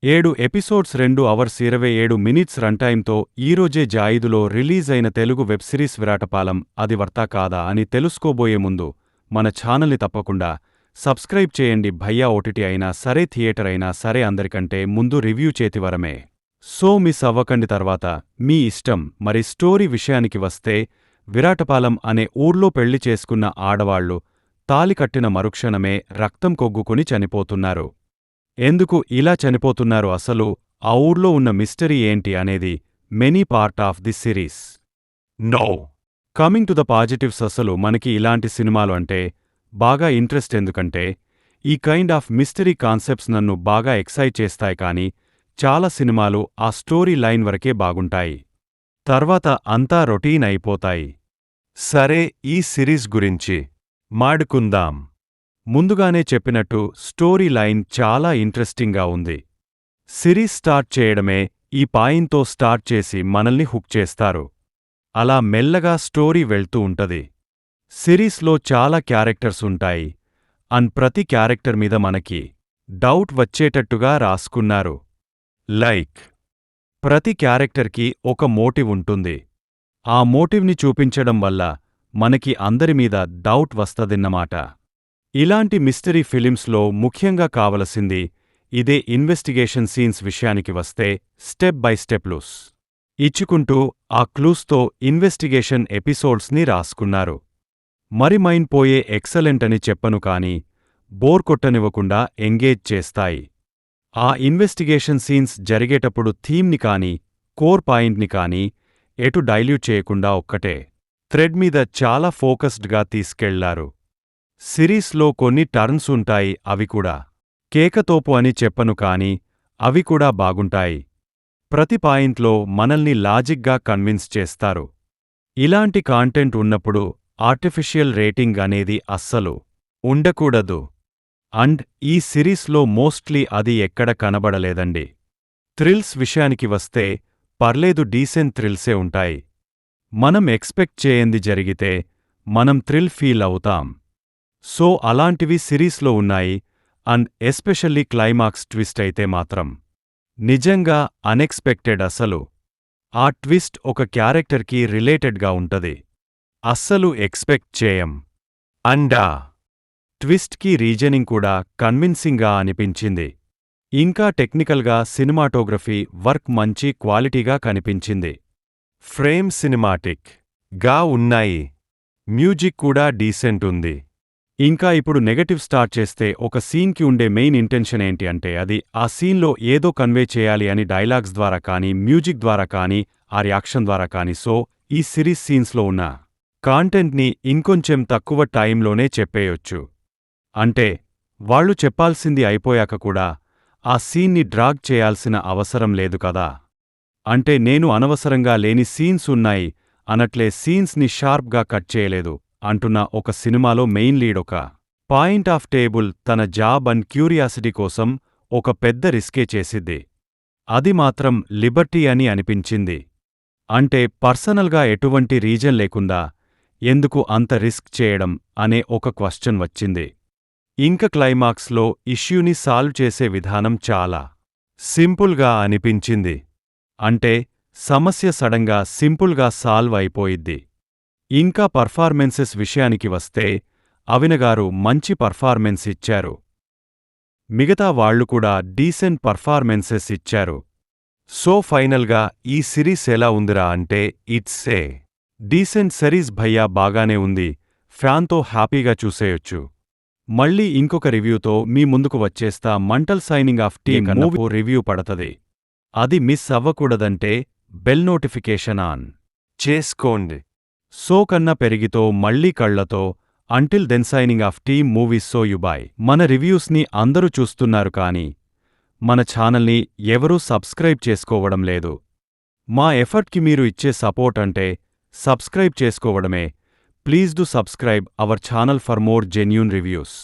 7 episodes 2 hours 27 minutes run టైంతో ఈరోజే జా5లో release అయిన Telugu web series Viratapalem అది వర్తా కాదా అని తెలుసుకోబోయే ముందు మన ఛానల్ని తప్పకుండా సబ్స్క్రైబ్ చేయండి. భయ్యా ఓటీటీ అయినా సరే థియేటర్ అయినా సరే అందరికంటే ముందు రివ్యూ చేతివరమే. సో మిస్ అవ్వకండి. తర్వాత మీ ఇష్టం. మరి స్టోరీ విషయానికి వస్తే విరాటపాలెం అనే ఊర్లో పెళ్లి చేసుకున్న ఆడవాళ్లు తాళి కట్టిన మరుక్షణమే రక్తం కొగ్గుకుని చనిపోతున్నారు. ఎందుకు ఇలా చనిపోతున్నారు, అసలు ఆ ఊర్లో ఉన్న మిస్టరీ ఏంటి అనేది many part of the series. No coming to the positives, అసలు మనకి ఇలాంటి సినిమాలు అంటే బాగా ఇంట్రెస్ట్. ఎందుకంటే ఈ కైండ్ ఆఫ్ మిస్టరీ కాన్సెప్ట్స్ నన్ను బాగా ఎక్సైట్ చేస్తాయి. కానీ చాలా సినిమాలు ఆ స్టోరీ లైన్ వరకే బాగుంటాయి, తర్వాత అంతా రొటీన్ అయిపోతాయి. సరే, ఈ సిరీస్ గురించి మాడుకుందాం. ముందుగానే చెప్పినట్టు స్టోరీ లైన్ చాలా ఇంట్రెస్టింగ్గా ఉంది. సిరీస్ స్టార్ట్ చేయడమే ఈ పాయింట్తో స్టార్ట్ చేసి మనల్ని హుక్ చేస్తారు. అలా మెల్లగా స్టోరీ వెళ్తూ ఉంటది. సిరీస్లో చాలా క్యారెక్టర్స్ ఉంటాయి, అండ్ ప్రతి క్యారెక్టర్ మీద మనకి డౌట్ వచ్చేటట్టుగా రాసుకున్నారు. లైక్ ప్రతి క్యారెక్టర్కి ఒక మోటివ్ ఉంటుంది. ఆ మోటివ్ని చూపించడం వల్ల మనకి అందరిమీద డౌట్ వస్తదన్నమాట. ఇలాంటి మిస్టరీ ఫిలిమ్స్లో ముఖ్యంగా కావలసింది ఇదే. ఇన్వెస్టిగేషన్ సీన్స్ విషయానికి వస్తే స్టెప్ బై స్టెప్ క్లూస్ ఇచ్చుకుంటూ ఆ క్లూస్తో ఇన్వెస్టిగేషన్ ఎపిసోడ్స్ని రాసుకున్నారు. మరి మైండ్ పోయే ఎక్సలెంట్ అని చెప్పను, కానీ బోర్ కొట్టనివ్వకుండా ఎంగేజ్ చేస్తాయి. ఆ ఇన్వెస్టిగేషన్ సీన్స్ జరిగేటప్పుడు థీమ్ని కానీ కోర్ పాయింట్ని కానీ ఎటు డైల్యూట్ చేయకుండా ఒక్కటే థ్రెడ్ మీద చాలా ఫోకస్డ్గా తీసుకెళ్లారు. సిరీస్లో కొన్ని టర్న్స్ ఉంటాయి, అవి కూడా కేకతోపు అని చెప్పను, కానీ అవి కూడా బాగుంటాయి. ప్రతి పాయింట్లో మనల్ని లాజిక్గా కన్విన్స్ చేస్తారు. ఇలాంటి కాంటెంట్ ఉన్నప్పుడు ఆర్టిఫిషియల్ రేటింగ్ అనేది అస్సలు ఉండకూడదు. అండ్ ఈ సిరీస్లో మోస్ట్లీ అది ఎక్కడ కనబడలేదండి. థ్రిల్స్ విషయానికి వస్తే పర్లేదు, డీసెంట్ థ్రిల్సే ఉంటాయి. మనం ఎక్స్పెక్ట్ చేయంది జరిగితే మనం థ్రిల్ ఫీల్ అవుతాం. సో అలాంటివి సిరీస్లో ఉన్నాయి. అండ్ ఎస్పెషల్లీ క్లైమాక్స్ ట్విస్ట్ అయితే మాత్రం నిజంగా అన్ఎక్స్పెక్టెడ్. అసలు ఆ ట్విస్ట్ ఒక క్యారెక్టర్కి రిలేటెడ్గా ఉంటది, అస్సలు ఎక్స్పెక్ట్ చేయం. అండ్ ఆ ట్విస్ట్కి రీజనింగ్ కూడా కన్విన్సింగ్గా అనిపించింది. ఇంకా టెక్నికల్గా సినిమాటోగ్రఫీ వర్క్ మంచి క్వాలిటీగా కనిపించింది. ఫ్రేమ్ సినిమాటిక్ గా ఉన్నాయి, మ్యూజిక్ కూడా డీసెంట్ ఉంది. ఇంకా ఇప్పుడు నెగటివ్ స్టార్ట్ చేస్తే, ఒక సీన్కి ఉండే మెయిన్ ఇంటెన్షన్ ఏంటి అంటే అది ఆ సీన్లో ఏదో కన్వే చేయాలి అని డైలాగ్స్ ద్వారా కానీ మ్యూజిక్ ద్వారా కానీ ఆ రియాక్షన్ ద్వారా కానీ. సో ఈ సిరీస్ సీన్స్లో ఉన్న కాంటెంట్ని ఇంకొంచెం తక్కువ టైంలోనే చెప్పేయొచ్చు. అంటే వాళ్ళు చెప్పాల్సింది అయిపోయాక కూడా ఆ సీన్ని డ్రాగ్ చేయాల్సిన అవసరం లేదు కదా. అంటే నేను అనవసరంగా లేని సీన్స్ ఉన్నాయి అనట్లే, సీన్స్ని షార్ప్గా కట్ చేయలేదు అంటున్న ఒక సినిమాలో మెయిన్ లీడ్ ఒక పాయింట్ ఆఫ్ టేబుల్ తన జాబ్ అండ్ క్యూరియాసిటీ కోసం ఒక పెద్ద రిస్కే చేసిద్ది. అది మాత్రం లిబర్టీ అని అనిపించింది. అంటే పర్సనల్గా ఎటువంటి రీజన్ లేకుండా ఎందుకు అంత రిస్క్ చేయడం అనే ఒక క్వశ్చన్ వచ్చింది. ఇంక క్లైమాక్స్లో ఇష్యూని సాల్వ్ చేసే విధానం చాలా సింపుల్గా అనిపించింది. అంటే సమస్య సడన్గా సింపుల్గా సాల్వ్ అయిపోయిద్ది. ఇంకా పర్ఫార్మెన్సెస్ విషయానికి వస్తే అవినగారు మంచి పర్ఫార్మెన్స్ ఇచ్చారు. మిగతా వాళ్లు కూడా డీసెంట్ పర్ఫార్మెన్సెస్ ఇచ్చారు. సో ఫైనల్గా ఈ సిరీస్ ఎలా ఉందిరా అంటే ఇట్స్ ఏ డీసెంట్ సిరీస్ భయ్యా, బాగానే ఉంది. ఫ్యాన్తో హ్యాపీగా చూసేయొచ్చు. మళ్ళీ ఇంకొక రివ్యూతో మీ ముందుకు వచ్చేస్తా. మంటల్ signing off team movie review పడతది, అది మిస్ అవ్వకూడదంటే బెల్ నోటిఫికేషన్ ఆన్ చేసుకోండి. సో కన్నా పెరిగితో మళ్ళీ కళ్లతో. Until then signing off team movies. So you bye. మన రివ్యూస్ని అందరూ చూస్తున్నారు, కానీ మన ఛానల్ని ఎవరూ సబ్స్క్రైబ్ చేసుకోవడం లేదు. మా ఎఫర్ట్కి మీరు ఇచ్చే సపోర్ట్ అంటే సబ్స్క్రైబ్ చేసుకోవడమే. Please do subscribe our channel for more genuine reviews.